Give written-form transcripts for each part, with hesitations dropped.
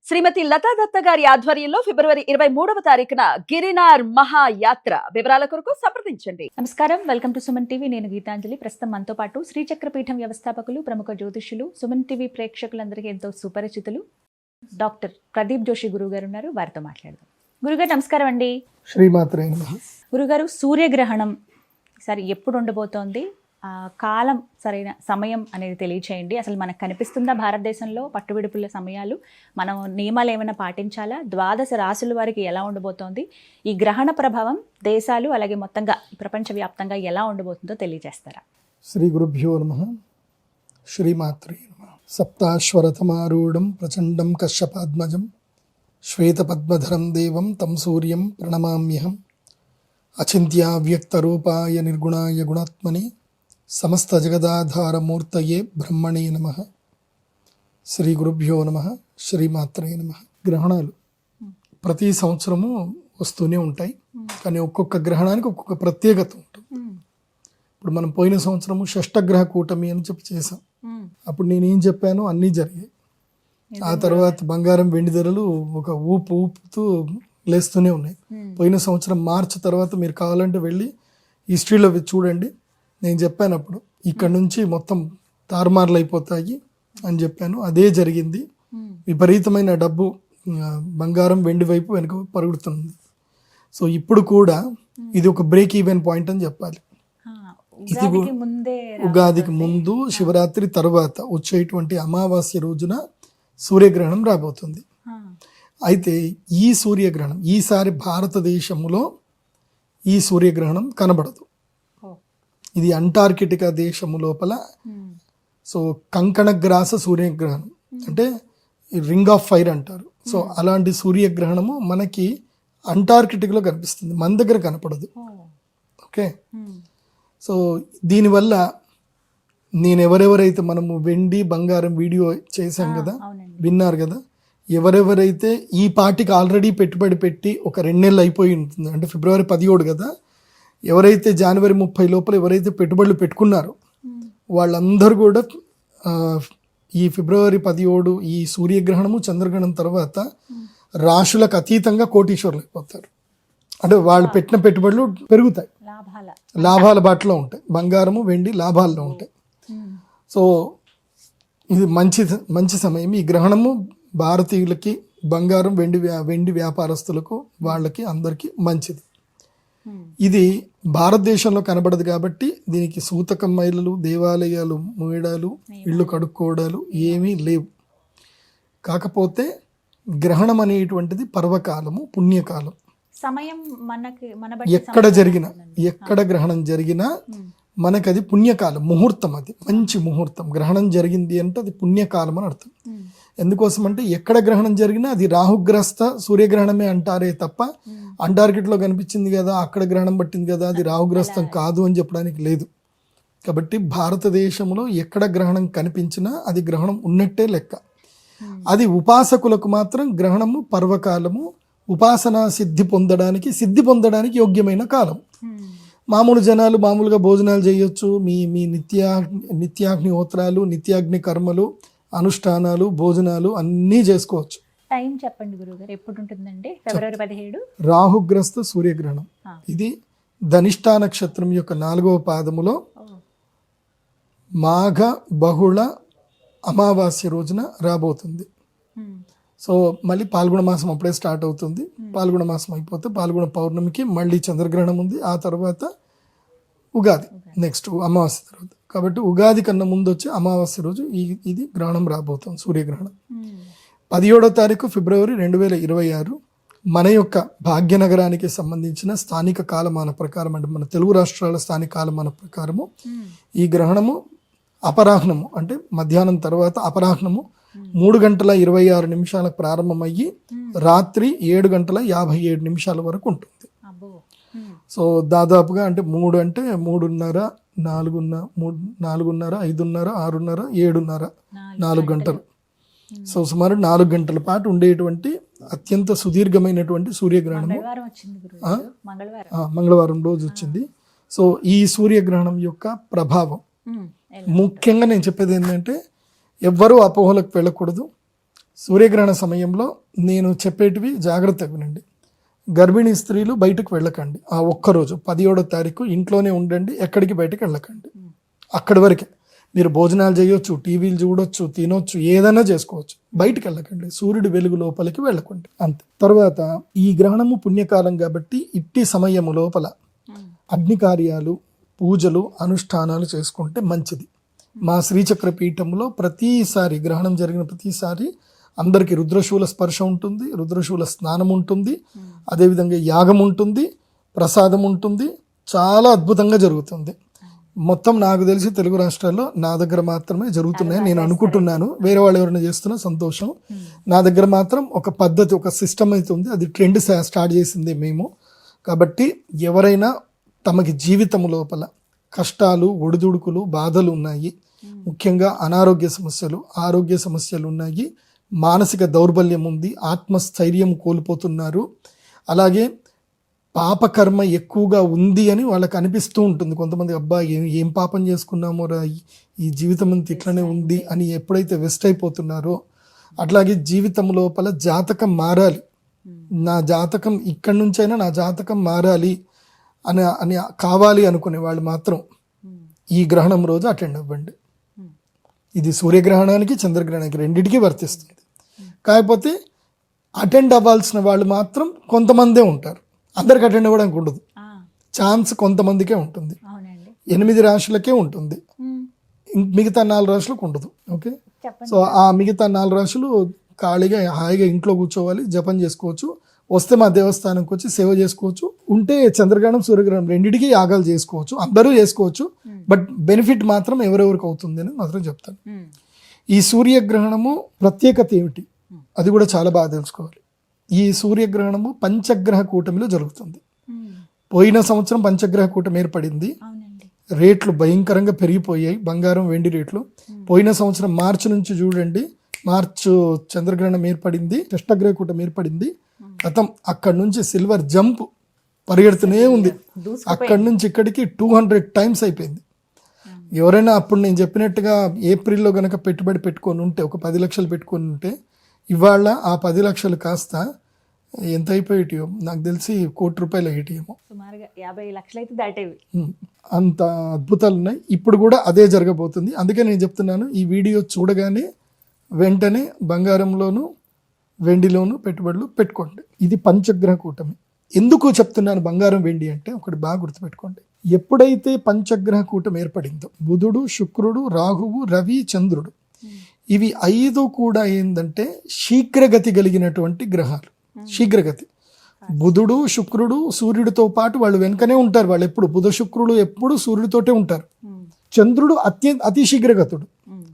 శ్రీమతి లతా దత్త గారి ఆధ్వర్యంలో ఫిబ్రవరి 23వ తారీఖున గిరినార్ మహాయాత్ర. వివరాల కొరకు సంప్రదించండి. నమస్కారం, వెల్కమ్ టు సుమన్ టీవీ. నేను గీతాంజలి. ప్రస్తుతం మనతో పాటు శ్రీచక్రపీఠం వ్యవస్థాపకులు, ప్రముఖ జ్యోతిష్యులు, సుమన్ టీవీ ప్రేక్షకులందరికీ ఎంతో సుపరిచితులు డాక్టర్ ప్రదీప్ జోషి గురువు గారు ఉన్నారు. వారితో మాట్లాడదాం. గురుగారు నమస్కారం అండి. శ్రీమాత్రే నమః. గురుగారు, సూర్యగ్రహణం సరే ఎప్పుడు ఉండబోతోంది? కాలం, సరైన సమయం అనేది తెలియచేయండి. అసలు మనకు కనిపిస్తుందా భారతదేశంలో పట్టువిడుపుల సమయాలు? మనం నియమాలు ఏమైనా పాటించాలా? ద్వాదశ రాశుల వారికి ఎలా ఉండబోతోంది? ఈ గ్రహణ ప్రభావం దేశాలు అలాగే మొత్తంగా ప్రపంచవ్యాప్తంగా ఎలా ఉండబోతుందో తెలియజేస్తారా? శ్రీ గురుభ్యో నమః. శ్రీమాత్రే నమః. సప్తాశ్వరథమారూఢం ప్రచండం కశ్యపాద్మజం శ్వేతపద్మధరం దేవం తం సూర్యం ప్రణమామ్యహం. అచింత్యావ్యక్తరూపాయ నిర్గుణాయ గుణాత్మని సమస్త జగదాధారమూర్తయే బ్రహ్మణే నమః. శ్రీ గురుభ్యో నమః. శ్రీమాత్రే నమః. గ్రహణాలు ప్రతి సంవత్సరము వస్తూనే ఉంటాయి, కానీ ఒక్కొక్క గ్రహణానికి ఒక్కొక్క ప్రత్యేకత ఉంటుంది. ఇప్పుడు మనం పోయిన సంవత్సరము షష్టగ్రహ కూటమి అని చెప్పి చేసాం. అప్పుడు నేనేం చెప్పానో అన్నీ జరిగాయి. ఆ తర్వాత బంగారం వెండి ధరలు ఒక ఊపుతూ లేస్తూనే ఉన్నాయి. పోయిన సంవత్సరం మార్చి తర్వాత మీరు కావాలంటే వెళ్ళి హిస్టరీలో చూడండి. నేను చెప్పాను అప్పుడు ఇక్కడ నుంచి మొత్తం తారుమార్లు అయిపోతాయి అని చెప్పాను. అదే జరిగింది. విపరీతమైన డబ్బు బంగారం వెండి వైపు వెనుక పరుగుతుంది. సో ఇప్పుడు కూడా ఇది ఒక బ్రేక్ ఈవెన్ పాయింట్ అని చెప్పాలి. ఇది ఉగాదికి ముందు, శివరాత్రి తర్వాత వచ్చేటువంటి అమావాస్య రోజున సూర్యగ్రహణం రాబోతుంది. అయితే ఈ సూర్యగ్రహణం ఈసారి భారతదేశంలో ఈ సూర్యగ్రహణం కనబడదు. ఇది అంటార్కిటికా దేశము లోపల, సో కంకణగ్రాస సూర్యగ్రహణం అంటే రింగ్ ఆఫ్ ఫైర్ అంటారు. సో అలాంటి సూర్యగ్రహణము మనకి అంటార్కిటిక్లో కనిపిస్తుంది, మన దగ్గర కనపడదు. ఓకే, సో దీనివల్ల నేను ఎవరెవరైతే మనము వెండి బంగారం వీడియో చేశాం కదా, విన్నారు కదా, ఎవరెవరైతే ఈ పార్టీకి ఆల్రెడీ పెట్టుబడి పెట్టి ఒక 2 నెలలు అయిపోయి ఉంటుంది, అంటే ఫిబ్రవరి 17 కదా, ఎవరైతే జనవరి 30 లోపల ఎవరైతే పెట్టుబడులు పెట్టుకున్నారో వాళ్ళందరూ కూడా ఈ ఫిబ్రవరి 17 ఈ సూర్యగ్రహణము చంద్రగ్రహణం తర్వాత రాశులకు అతీతంగా కోటీశ్వరులు అయిపోతారు. అంటే వాళ్ళు పెట్టిన పెట్టుబడులు పెరుగుతాయి, లాభాల బాటలో ఉంటాయి. బంగారము వెండి లాభాల్లో ఉంటాయి. సో ఇది మంచి సమయం. ఈ గ్రహణము భారతీయులకి, బంగారం వెండి వ్యాపారస్తులకు, వాళ్ళకి అందరికీ మంచిది. ఇది భారతదేశంలో కనబడదు కాబట్టి దీనికి సూతకం మైలలు, దేవాలయాలు మూయడాలు, ఇళ్ళు కడుక్కోవడాలు ఏమీ లేవు. కాకపోతే గ్రహణం అనేటువంటిది పర్వకాలము, పుణ్యకాలం. సమయం ఎక్కడ గ్రహణం జరిగినా మనకు అది పుణ్యకాలం, ముహూర్తం. అది మంచి ముహూర్తం. గ్రహణం జరిగింది అంటే అది పుణ్యకాలం అని అర్థం. ఎందుకోసం అంటే ఎక్కడ గ్రహణం జరిగినా అది రాహుగ్రస్త సూర్యగ్రహణమే అంటారే తప్ప అంటార్కిటిక్లో కనిపించింది కదా, అక్కడ గ్రహణం పట్టింది కదా, అది రాహుగ్రస్తం కాదు అని చెప్పడానికి లేదు. కాబట్టి భారతదేశంలో ఎక్కడ గ్రహణం కనిపించినా అది గ్రహణం ఉన్నట్టే లెక్క. అది ఉపాసకులకు మాత్రం గ్రహణము పర్వకాలము, ఉపాసనా సిద్ధి పొందడానికి యోగ్యమైన కాలం. మామూలు జనాలు మామూలుగా భోజనాలు చేయొచ్చు, మీ నిత్యాగ్నిహోత్రాలు, నిత్యాగ్ని కర్మలు, అనుష్ఠానాలు, భోజనాలు అన్నీ చేసుకోవచ్చు. టైం చెప్పండి గురుగారు, ఎప్పుడు ఉంటుందండి? ఫిబ్రవరి 17 రాహుగ్రస్త సూర్యగ్రహణం. ఇది ధనిష్ఠా నక్షత్రం యొక్క 4వ పాదములో మాఘ బహుళ అమావాస్య రోజున రాబోతుంది. సో మళ్ళీ పాల్గొన మాసం అప్పుడే స్టార్ట్ అవుతుంది. పాల్గొన మాసం అయిపోతే పాల్గొన పౌర్ణమికి మళ్ళీ చంద్రగ్రహణం ఉంది. ఆ తర్వాత ఉగాది, నెక్స్ట్ అమావాస్య తర్వాత. కాబట్టి ఉగాది కన్నా ముందు వచ్చే అమావాస్య రోజు ఇది గ్రహణం రాబోతుంది, సూర్యగ్రహణం. 17వ తారీఖు ఫిబ్రవరి 2026 మన యొక్క భాగ్యనగరానికి సంబంధించిన స్థానిక కాలమాన ప్రకారం, అంటే మన తెలుగు రాష్ట్రాల స్థానిక కాలమాన ప్రకారము ఈ గ్రహణము అపరాహ్నము అంటే మధ్యాహ్నం తర్వాత అపరాహ్నము 3:26 ప్రారంభమయ్యి రాత్రి 7:57 వరకు ఉంటుంది. సో దాదాపుగా అంటే 3 అంటే 3:30, 4:30, 5:30, 6:30, 7:30, 4 గంటలు. సో సుమారు 4 గంటల పాటు ఉండేటువంటి అత్యంత సుదీర్ఘమైనటువంటి సూర్యగ్రహణము మంగళవారం రోజు వచ్చింది. సో ఈ సూర్యగ్రహణం యొక్క ప్రభావం ముఖ్యంగా నేను చెప్పేది ఏంటంటే ఎవ్వరూ అపోహలకు వెళ్ళకూడదు. సూర్యగ్రహణ సమయంలో నేను చెప్పేటివి జాగ్రత్తగా వినండి. గర్భిణీ స్త్రీలు బయటకు వెళ్ళకండి. ఆ ఒక్కరోజు 17వ తారీఖు ఇంట్లోనే ఉండండి, ఎక్కడికి బయటకు వెళ్ళకండి. అక్కడి వరకే మీరు భోజనాలు చేయొచ్చు, టీవీలు చూడొచ్చు, తినొచ్చు, ఏదైనా చేసుకోవచ్చు. బయటకు వెళ్ళకండి, సూర్యుడి వెలుగు లోపలికి వెళ్ళకండి, అంతే. తర్వాత ఈ గ్రహణము పుణ్యకాలం కాబట్టి ఇట్టి సమయము లోపల అగ్ని కార్యాలు, పూజలు, అనుష్ఠానాలు చేసుకుంటే మంచిది. మా శ్రీచక్ర పీఠంలో ప్రతిసారి గ్రహణం జరిగిన ప్రతిసారి అందరికీ రుద్రశూల స్పర్శ ఉంటుంది, రుద్రశూల స్నానం ఉంటుంది, అదేవిధంగా యాగం ఉంటుంది, ప్రసాదం ఉంటుంది. చాలా అద్భుతంగా జరుగుతుంది. మొత్తం నాకు తెలిసి తెలుగు రాష్ట్రాల్లో నా దగ్గర మాత్రమే జరుగుతున్నాయి నేను అనుకుంటున్నాను. వేరే వాళ్ళు ఎవరైనా చేస్తున్నా సంతోషం. నా దగ్గర మాత్రం ఒక పద్ధతి, ఒక సిస్టమ్ అయితే ఉంది. అది ట్రెండ్ స్టార్ట్ చేసింది మేము. కాబట్టి ఎవరైనా తమకి జీవితం లోపల కష్టాలు, ఒడిదుడుకులు, బాధలు ఉన్నాయి, ముఖ్యంగా అనారోగ్య సమస్యలు, ఆరోగ్య సమస్యలు ఉన్నాయి, మానసిక దౌర్బల్యం ఉంది, ఆత్మస్థైర్యం కోల్పోతున్నారు, అలాగే పాపకర్మ ఎక్కువగా ఉంది అని వాళ్ళకి అనిపిస్తూ ఉంటుంది. కొంతమంది అబ్బా ఏం పాపం చేసుకున్నామో రా, ఈ జీవితం అంతా ఇట్లనే ఉంది అని ఎప్పుడైతే వెస్ట్ అయిపోతున్నారో, అట్లాగే జీవితం లోపల జాతకం మారాలి, నా జాతకం ఇక్కడి నుంచైనా నా జాతకం మారాలి అని కావాలి అనుకునే వాళ్ళు మాత్రం ఈ గ్రహణం రోజు అటెండ్ అవ్వండి. ఇది సూర్యగ్రహణానికి, చంద్రగ్రహణానికి రెండింటికి వర్తిస్తుంది. కాకపోతే అటెండ్ అవ్వాల్సిన వాళ్ళు మాత్రం కొంతమందే ఉంటారు, అందరికి అటెండ్ అవ్వడానికి ఉండదు. ఛాన్స్ కొంతమందికే ఉంటుంది, 8 రాశులకే ఉంటుంది, మిగతా 4 రాశులకు ఉండదు. ఓకే, సో ఆ మిగతా 4 రాశులు ఖాళీగా హాయిగా ఇంట్లో కూర్చోవాలి, జపం చేసుకోవచ్చు, వస్తే మా దేవస్థానంకి వచ్చి సేవ చేసుకోవచ్చు, ఉంటే చంద్రగ్రహణం సూర్యగ్రహణం రెండింటికి యాగాలు చేసుకోవచ్చు, అందరూ చేసుకోవచ్చు. బట్ బెనిఫిట్ మాత్రం ఎవరెవరికి అవుతుంది అని మాత్రం చెప్తాను. ఈ సూర్యగ్రహణము ప్రత్యేకత ఏమిటి అది కూడా చాలా బాగా తెలుసుకోవాలి. ఈ సూర్యగ్రహణము పంచగ్రహ కూటమిలో జరుగుతుంది. పోయిన సంవత్సరం పంచగ్రహ కూటమి ఏర్పడింది, రేట్లు భయంకరంగా పెరిగిపోయాయి, బంగారం వెండి రేట్లు. పోయిన సంవత్సరం మార్చి నుంచి చూడండి, మార్చు చంద్రగ్రహణం ఏర్పడింది, షష్టగ్రహ కూటమి ఏర్పడింది. గతం అక్కడి నుంచి సిల్వర్ జంప్ పరిగెడుతూనే ఉంది, అక్కడి నుంచి ఇక్కడికి 200 టైమ్స్ అయిపోయింది. ఎవరైనా అప్పుడు నేను చెప్పినట్టుగా ఏప్రిల్లో గనక పెట్టుబడి పెట్టుకొని ఉంటే, ఒక 10 లక్షలు పెట్టుకొని ఉంటే, ఇవాళ ఆ 10 లక్షలు కాస్త ఎంత అయిపోయేటియో నాకు తెలిసి ₹1,00,00,000 అయ్యేటియేమో, సుమారుగా 50 లక్షలు అయితే దాటేవి. అంత అద్భుతాలు ఉన్నాయి. ఇప్పుడు కూడా అదే జరగబోతుంది. అందుకే నేను చెప్తున్నాను, ఈ వీడియో చూడగానే వెంటనే బంగారంలోను వెండిలోను పెట్టుబడులు పెట్టుకోండి. ఇది పంచగ్రహ కూటమి. ఎందుకు చెప్తున్నాను బంగారం వెండి అంటే, ఒకటి బాగా గుర్తుపెట్టుకోండి. ఎప్పుడైతే పంచగ్రహ కూటమి ఏర్పడిందో, బుధుడు, శుక్రుడు, రాహువు, రవి, చంద్రుడు, ఇవి 5 కూడా ఏంటంటే శీఘ్రగతి కలిగినటువంటి గ్రహాలు. శీఘ్రగతి. బుధుడు, శుక్రుడు సూర్యుడితో పాటు వాళ్ళు వెనుకనే ఉంటారు. వాళ్ళు ఎప్పుడు బుధ శుక్రుడు ఎప్పుడు సూర్యుడితోటే ఉంటారు. చంద్రుడు అతి శీఘ్రగతుడు.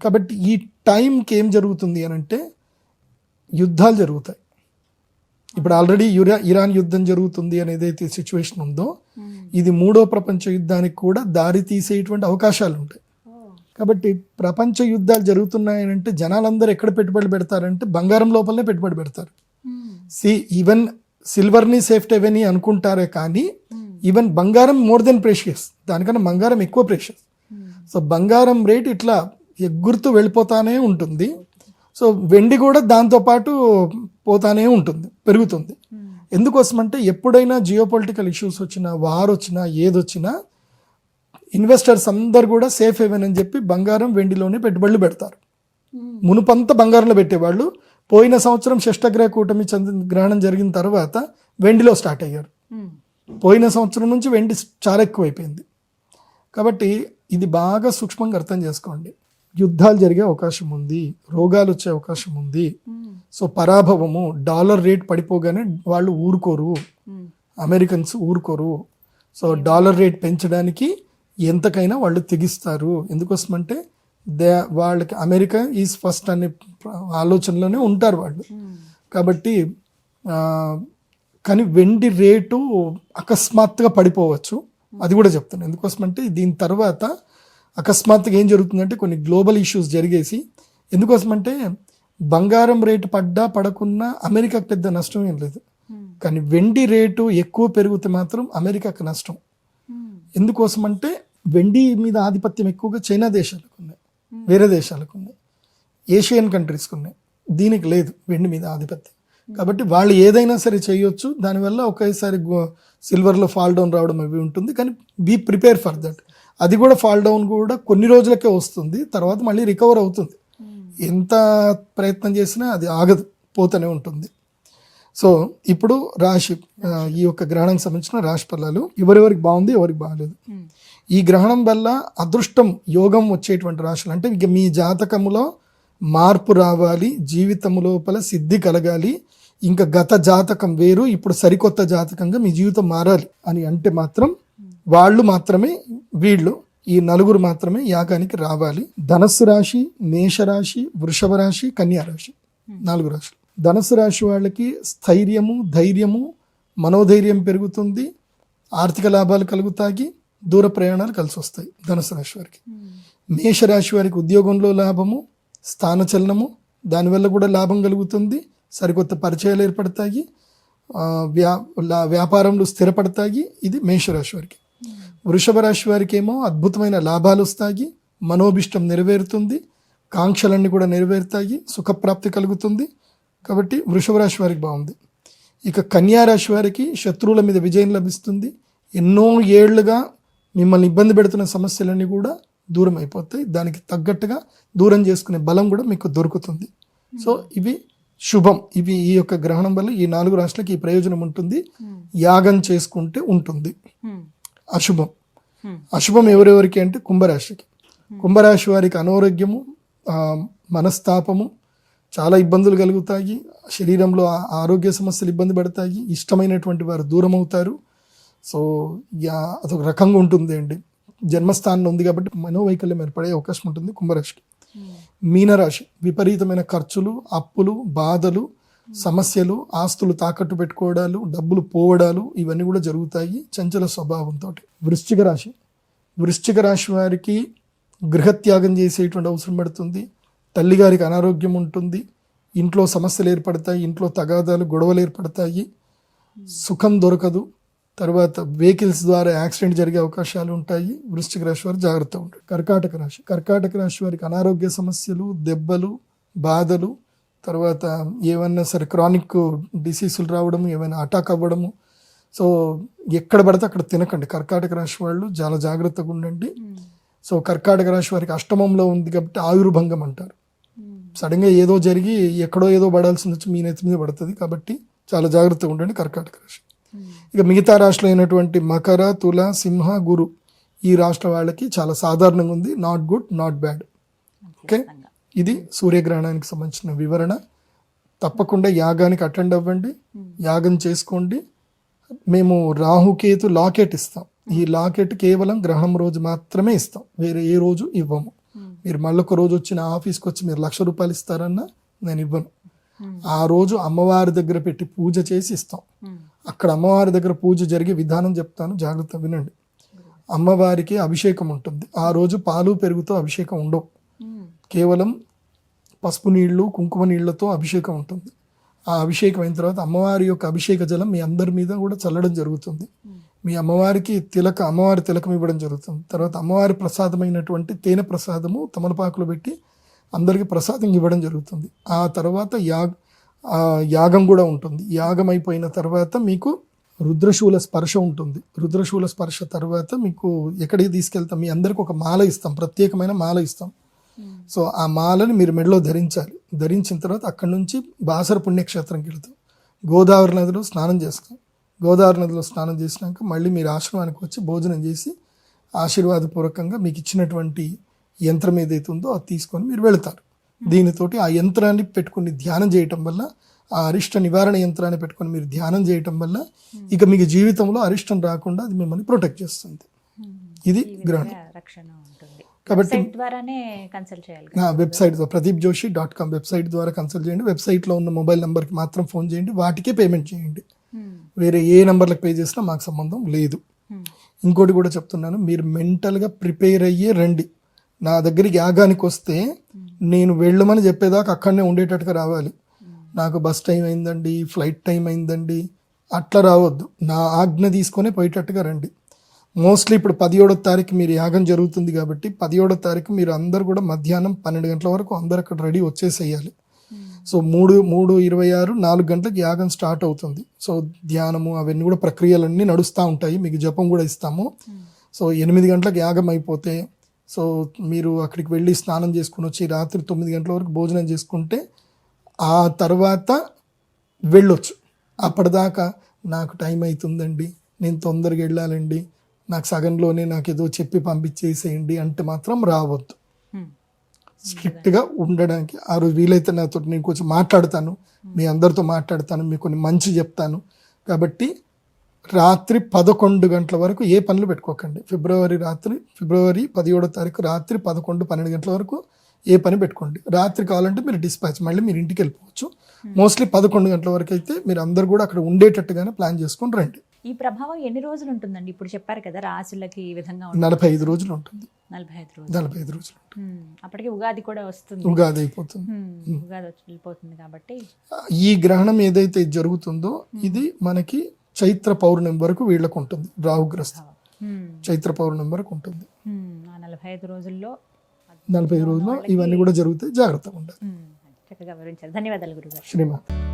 కాబట్టి ఈ టైంకి ఏం జరుగుతుంది అని అంటే, యుద్ధాలు జరుగుతాయి. ఇప్పుడు ఆల్రెడీ ఇరాన్ యుద్ధం జరుగుతుంది అని ఏదైతే సిచ్యువేషన్ ఉందో, ఇది 3వ ప్రపంచ యుద్ధానికి కూడా దారి తీసేటువంటి అవకాశాలు ఉంటాయి. కాబట్టి ప్రపంచ యుద్ధాలు జరుగుతున్నాయనంటే జనాలందరూ ఎక్కడ పెట్టుబడి పెడతారంటే బంగారం లోపలనే పెట్టుబడి పెడతారు. ఈవెన్ సిల్వర్ని సేఫ్ హెవెన్ అనుకుంటారే కానీ, ఈవెన్ బంగారం మోర్ దెన్ ప్రెషియస్, దానికన్నా బంగారం ఎక్కువ ప్రెషియస్. సో బంగారం రేట్ ఇట్లా ఎగురుతూ వెళ్ళిపోతానే ఉంటుంది. సో వెండి కూడా దాంతోపాటు పోతానే ఉంటుంది, పెరుగుతుంది. ఎందుకోసమంటే ఎప్పుడైనా జియోపొలిటికల్ ఇష్యూస్ వచ్చినా, వార్ వచ్చినా, ఏదొచ్చినా ఇన్వెస్టర్స్ అందరు కూడా సేఫ్ హెవెన్ అని చెప్పి బంగారం వెండిలోనే పెట్టుబడులు పెడతారు. మునుపంతా బంగారంలో పెట్టేవాళ్ళు పోయిన సంవత్సరం షష్టగ్రహ కూటమి గ్రహణం జరిగిన తర్వాత వెండిలో స్టార్ట్ అయ్యారు. పోయిన సంవత్సరం నుంచి వెండి చాలా ఎక్కువైపోయింది. కాబట్టి ఇది బాగా సూక్ష్మంగా అర్థం చేసుకోండి. యుద్ధాలు జరిగే అవకాశం ఉంది, రోగాలు వచ్చే అవకాశం ఉంది. సో పరాభవము, డాలర్ రేట్ పడిపోగానే వాళ్ళు ఊరుకోరు, అమెరికన్స్ ఊరుకోరు. సో డాలర్ రేట్ పెంచడానికి ఎంతకైనా వాళ్ళు తెగిస్తారు. ఎందుకోసమంటే వాళ్ళకి అమెరికా ఈజ్ ఫస్ట్ అనే ఆలోచనలోనే ఉంటారు వాళ్ళు. కాబట్టి కానీ వెండి రేటు అకస్మాత్తుగా పడిపోవచ్చు, అది కూడా చెప్తాను. ఎందుకోసమంటే దీని తర్వాత అకస్మాత్తుగా ఏం జరుగుతుందంటే కొన్ని గ్లోబల్ ఇష్యూస్ జరిగేసి, ఎందుకోసమంటే బంగారం రేటు పడ్డా పడకున్నా అమెరికాకు పెద్ద నష్టం ఏం లేదు, కానీ వెండి రేటు ఎక్కువ పెరిగితే మాత్రం అమెరికాకు నష్టం. ఎందుకోసమంటే వెండి మీద ఆధిపత్యం ఎక్కువగా చైనా దేశాలకు ఉన్నాయి, వేరే దేశాలకు ఉన్నాయి, ఏషియన్ కంట్రీస్కి ఉన్నాయి. దీనికి లేదు వెండి మీద ఆధిపత్యం. కాబట్టి వాళ్ళు ఏదైనా సరే చేయొచ్చు, దానివల్ల ఒకేసారి సిల్వర్లో ఫాల్ డౌన్ రావడం అవి ఉంటుంది. కానీ బీ ప్రిపేర్ ఫర్ దట్. అది కూడా ఫాల్ డౌన్ కూడా కొన్ని రోజులకే వస్తుంది, తర్వాత మళ్ళీ రికవర్ అవుతుంది. ఎంత ప్రయత్నం చేసినా అది ఆగదు, పోతూనే ఉంటుంది. సో ఇప్పుడు రాశి, ఈ యొక్క గ్రహణానికి సంబంధించిన రాశి ఫలాలు ఎవరెవరికి బాగుంది, ఎవరికి బాగాలేదు. ఈ గ్రహణం వల్ల అదృష్టం, యోగం వచ్చేటువంటి రాశులు అంటే ఇక మీ జాతకములో మార్పు రావాలి, జీవితం లోపల సిద్ధి కలగాలి, ఇంకా గత జాతకం వేరు, ఇప్పుడు సరికొత్త జాతకంగా మీ జీవితం మారాలి అని అంటే మాత్రం వాళ్ళు మాత్రమే, వీళ్ళు ఈ నలుగురు మాత్రమే యాగానికి రావాలి. ధనస్సు రాశి, మేషరాశి, వృషభ రాశి, కన్యా రాశి, 4 రాశులు. ధనస్సు రాశి వాళ్ళకి స్థైర్యము, ధైర్యము, మనోధైర్యం పెరుగుతుంది, ఆర్థిక లాభాలు కలుగుతాయి, దూర ప్రయాణాలు కలిసి వస్తాయి ధనుసు రాశి వారికి. మేషరాశి వారికి ఉద్యోగంలో లాభము, స్థానచలనము, దానివల్ల కూడా లాభం కలుగుతుంది, సరికొత్త పరిచయాలు ఏర్పడతాయి, వ్యాపారంలో స్థిరపడతాయి. ఇది మేషరాశి వారికి. వృషభ రాశి వారికి ఏమో అద్భుతమైన లాభాలు వస్తాయి, మనోభిష్టం నెరవేరుతుంది, కాంక్షలన్నీ కూడా నెరవేరుతాయి, సుఖప్రాప్తి కలుగుతుంది. కాబట్టి వృషభ రాశి వారికి బాగుంది. ఇక కన్యా రాశి వారికి శత్రువుల మీద విజయం లభిస్తుంది, ఎన్నో ఏళ్లుగా మిమ్మల్ని ఇబ్బంది పెడుతున్న సమస్యలన్నీ కూడా దూరం అయిపోతాయి, దానికి తగ్గట్టుగా దూరం చేసుకునే బలం కూడా మీకు దొరుకుతుంది. సో ఇవి శుభం. ఇవి ఈ యొక్క గ్రహణం వల్ల ఈ 4 రాశులకి ఈ ప్రయోజనం ఉంటుంది, యాగం చేసుకుంటే ఉంటుంది. అశుభం, అశుభం ఎవరెవరికి అంటే కుంభరాశికి. కుంభరాశి వారికి అనారోగ్యము, మనస్తాపము, చాలా ఇబ్బందులు కలుగుతాయి, శరీరంలో ఆరోగ్య సమస్యలు ఇబ్బంది పడతాయి, ఇష్టమైనటువంటి వారు దూరం అవుతారు. సో అదొక రకంగా ఉంటుంది అండి. జన్మస్థానంలో ఉంది కాబట్టి మనోవైకల్యం ఏర్పడే అవకాశం ఉంటుంది కుంభరాశికి. మీనరాశి, విపరీతమైన ఖర్చులు, అప్పులు, బాధలు, సమస్యలు, ఆస్తులు తాకట్టు పెట్టుకోవడాలు, డబ్బులు పోవడాలు, ఇవన్నీ కూడా జరుగుతాయి చంచల స్వభావంతో. వృశ్చిక రాశి, వృశ్చిక రాశి వారికి గృహత్యాగం చేసేటువంటి అవసరం పడుతుంది, తల్లిగారికి అనారోగ్యం ఉంటుంది, ఇంట్లో సమస్యలు ఏర్పడతాయి, ఇంట్లో తగాదాలు, గొడవలు ఏర్పడతాయి, సుఖం దొరకదు, తర్వాత వెహికల్స్ ద్వారా యాక్సిడెంట్ జరిగే అవకాశాలు ఉంటాయి. వృశ్చిక రాశి వారు జాగ్రత్త ఉంటారు. కర్కాటక రాశి, కర్కాటక రాశి వారికి అనారోగ్య సమస్యలు, దెబ్బలు, బాధలు, తర్వాత ఏమన్నా సరే క్రానిక్ డిసీజులు రావడము, ఏమైనా అటాక్ అవ్వడము. సో ఎక్కడ పడితే అక్కడ తినకండి. కర్కాటక రాశి వాళ్ళు చాలా జాగ్రత్తగా ఉండండి. సో కర్కాటక రాశి వారికి అష్టమంలో ఉంది కాబట్టి ఆయుర్భంగం అంటారు. సడన్గా ఏదో జరిగి ఎక్కడో ఏదో పడాల్సింది వచ్చి మీ నెత్తి మీద పడుతుంది, కాబట్టి చాలా జాగ్రత్తగా ఉండండి కర్కాటక రాశి. ఇక మిగతా రాశులు అయినటువంటి మకర, తుల, సింహ, గురు, ఈ రాష్ట్ర వాళ్ళకి చాలా సాధారణంగా ఉంది, not good, not bad. Okay, ఇది సూర్యగ్రహణానికి సంబంధించిన వివరణ. తప్పకుండా యాగానికి అటెండ్ అవ్వండి, యాగం చేసుకోండి. మేము రాహుకేతు లాకెట్ ఇస్తాం. ఈ లాకెట్ కేవలం గ్రహణం రోజు మాత్రమే ఇస్తాం, వేరే ఏ రోజు ఇవ్వము. మీరు మళ్ళొక రోజు వచ్చి నా ఆఫీస్కి వచ్చి మీరు ₹1,00,000 ఇస్తారన్నా నేను ఇవ్వను. ఆ రోజు అమ్మవారి దగ్గర పెట్టి పూజ చేసి ఇస్తాం. అక్కడ అమ్మవారి దగ్గర పూజ జరిగే విధానం చెప్తాను, జాగ్రత్త వినండి. అమ్మవారికి అభిషేకం ఉంటుంది. ఆ రోజు పాలు పెరుగుతో అభిషేకం ఉండవు, కేవలం పసుపు నీళ్లు, కుంకుమ నీళ్లతో అభిషేకం ఉంటుంది. ఆ అభిషేకం అయిన తర్వాత అమ్మవారి యొక్క అభిషేక జలం మీ అందరి మీద కూడా చల్లడం జరుగుతుంది. మీ అమ్మవారికి అమ్మవారి తిలకం ఇవ్వడం జరుగుతుంది. తర్వాత అమ్మవారి ప్రసాదమైనటువంటి తేనె ప్రసాదము తమలపాకులు పెట్టి అందరికీ ప్రసాదం ఇవ్వడం జరుగుతుంది. ఆ తర్వాత యాగం కూడా ఉంటుంది. యాగం అయిపోయిన తర్వాత మీకు రుద్రశూల స్పర్శ ఉంటుంది. రుద్రశూల స్పర్శ తర్వాత మీకు ఎక్కడికి తీసుకెళ్తాం, మీ అందరికి ఒక మాల ఇస్తాం, ప్రత్యేకమైన మాల ఇస్తాం. సో ఆ మాలని మీరు మెడలో ధరించాలి. ధరించిన తర్వాత అక్కడి నుంచి బాసర పుణ్యక్షేత్రంకి వెళ్తాం, గోదావరి నదిలో స్నానం చేస్తాం. గోదావరి నదిలో స్నానం చేసినాక మళ్ళీ మీరు ఆశ్రమానికి వచ్చి భోజనం చేసి ఆశీర్వాదపూర్వకంగా మీకు ఇచ్చినటువంటి యంత్రం ఏదైతే ఉందో అది తీసుకొని మీరు వెళతారు. దీనితోటి ఆ యంత్రాన్ని పెట్టుకుని ధ్యానం చేయటం వల్ల, ఆ అరిష్ట నివారణ యంత్రాన్ని పెట్టుకొని మీరు ధ్యానం చేయటం వల్ల ఇక మీకు జీవితంలో అరిష్టం రాకుండా అది మిమ్మల్ని ప్రొటెక్ట్ చేస్తుంది. ఇది గ్రహణం. కాబట్టి వెబ్సైట్ pradeepjoshi.com వెబ్సైట్ ద్వారా కన్సల్ట్ చేయండి. వెబ్సైట్లో ఉన్న మొబైల్ నెంబర్కి మాత్రం ఫోన్ చేయండి, వాటికే పేమెంట్ చేయండి. వేరే ఏ నెంబర్లకు పే చేసినా మాకు సంబంధం లేదు. ఇంకోటి కూడా చెప్తున్నాను, మీరు మెంటల్గా ప్రిపేర్ అయ్యే రండి. నా దగ్గరికి యాగానికి వస్తే నేను వెళ్ళమని చెప్పేదాకా అక్కడనే ఉండేటట్టుగా రావాలి. నాకు బస్ టైం అయిందండి, ఫ్లైట్ టైం అయిందండి, అట్లా రావద్దు. నా ఆజ్ఞ తీసుకొని పోయేటట్టుగా రండి. మోస్ట్లీ ఇప్పుడు 17వ తారీఖు మీరు యాగం జరుగుతుంది కాబట్టి 17వ తారీఖు మీరు అందరు కూడా మధ్యాహ్నం 12 గంటల వరకు అందరు అక్కడ రెడీ వచ్చేసేయాలి. సో 3:26 4 గంటలకు యాగం స్టార్ట్ అవుతుంది. సో ధ్యానము అవన్నీ కూడా ప్రక్రియలన్నీ నడుస్తూ ఉంటాయి. మీకు జపం కూడా ఇస్తాము. సో 8 గంటలకు యాగం అయిపోతే సో మీరు అక్కడికి వెళ్ళి స్నానం చేసుకుని వచ్చి రాత్రి 9 గంటల వరకు భోజనం చేసుకుంటే ఆ తర్వాత వెళ్ళొచ్చు. అప్పటిదాకా నాకు టైం అవుతుందండి, నేను తొందరగా వెళ్ళాలండి, నాకు సగంలోనే నాకు ఏదో చెప్పి పంపించేసేయండి అంటే మాత్రం రావద్దు. స్ట్రిక్ట్గా ఉండడానికి ఆ రోజు వీలైతే నాతో నేను కొంచెం మాట్లాడతాను, మీ అందరితో మాట్లాడతాను, మీకు కొన్ని మంచి చెప్తాను. కాబట్టి రాత్రి 11 గంటల వరకు ఏ పనులు పెట్టుకోకండి. ఫిబ్రవరి 17వ తారీఖు రాత్రి 11-12 గంటల వరకు ఏ పని పెట్టుకోండి. రాత్రి కావాలంటే మీరు డిస్పాచ్ మళ్ళీ మీరు ఇంటికి వెళ్ళిపోవచ్చు. మోస్ట్లీ 11 గంటల వరకు అయితే మీరు అందరు కూడా అక్కడ ఉండేటట్టుగానే ప్లాన్ చేసుకొని రండి. ఈ ప్రభావం ఎన్ని రోజులు ఉంటుందండి? ఇప్పుడు చెప్పారు కదా రాశులకి ఈ విధంగా ఉంటుంది. 45 రోజులు ఉంటుంది. 45 రోజులు అప్పటికి ఉగాది కూడా వస్తుంది. ఉగాది అయిపోతుంది. ఉగాది వచ్చి వెళ్ళిపోతుంది కాబట్టి ఈ గ్రహణం ఏదైతే జరుగుతుందో ఇది మనకి చైత్ర పౌర్ణమి వరకు వీళ్ళకు ఉంటుంది. రాహుగ్రస్తం చైత్ర పౌర్ణమి వరకు ఉంటుంది. ఆ 45 రోజుల్లో 45 రోజుల్లో ఇవన్నీ కూడా జరుగుతాయి. జాగ్రత్తగా ఉండాలి. చక్కగా వివరించారు. ధన్యవాదాలు గురుగారు. శ్రీమాత.